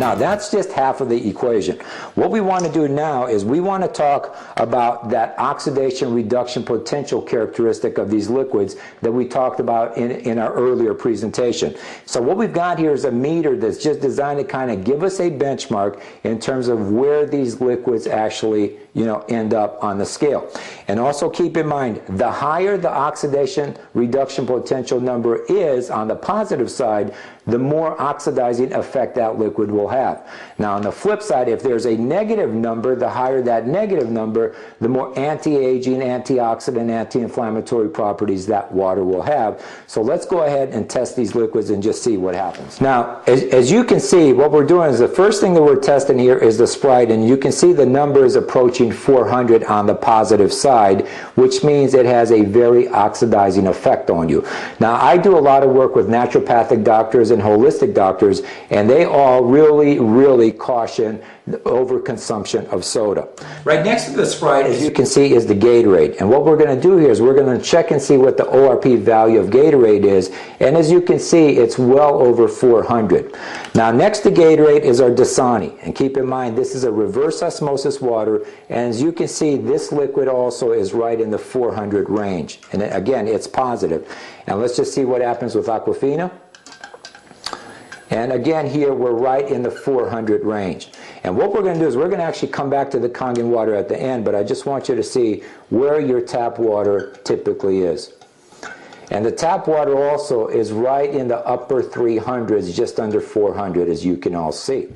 Now, that's just half of the equation. What we want to do now is we want to talk about that oxidation reduction potential characteristic of these liquids that we talked about in our earlier presentation. So what we've got here is a meter that's just designed to kind of give us a benchmark in terms of where these liquids actually end up on the scale. And also keep in mind, the higher the oxidation reduction potential number is on the positive side, the more oxidizing effect that liquid will have. Now on the flip side, if there's a negative number, the higher that negative number, the more anti-aging, antioxidant, anti-inflammatory properties that water will have. So let's go ahead and test these liquids and just see what happens. Now, as you can see, what we're doing is the first thing that we're testing here is the Sprite, and you can see the number is approaching 400 on the positive side, which means it has a very oxidizing effect on you. Now, I do a lot of work with naturopathic doctors and holistic doctors, and they all really caution the overconsumption of soda. Right next to the Sprite, as you can see, is the Gatorade. And what we're going to do here is we're going to check and see what the ORP value of Gatorade is. And as you can see, it's well over 400. Now, next to Gatorade is our Dasani. And keep in mind, this is a reverse osmosis water. And as you can see, this liquid also is right in the 400 range. And again, it's positive. And let's just see what happens with Aquafina. And again, here we're right in the 400 range. And what we're going to do is we're going to actually come back to the Kangen water at the end, but I just want you to see where your tap water typically is. And the tap water also is right in the upper 300s, just under 400, as you can all see.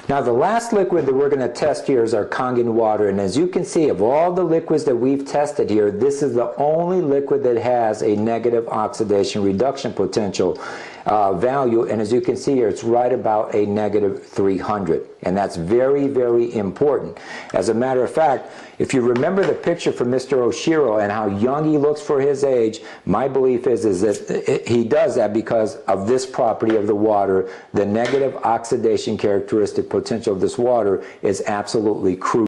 Now, the last liquid that we're going to test here is our Kangen water, and as you can see, of all the liquids that we've tested here, this is the only liquid that has a negative oxidation reduction potential value, and as you can see here, it's right about a negative 300, and that's very important. As a matter of fact, if you remember the picture from Mr. Oshiro and how young he looks for his age, my belief is that he does that because of this property of the water. The negative oxidation characteristic potential of this water is absolutely crucial.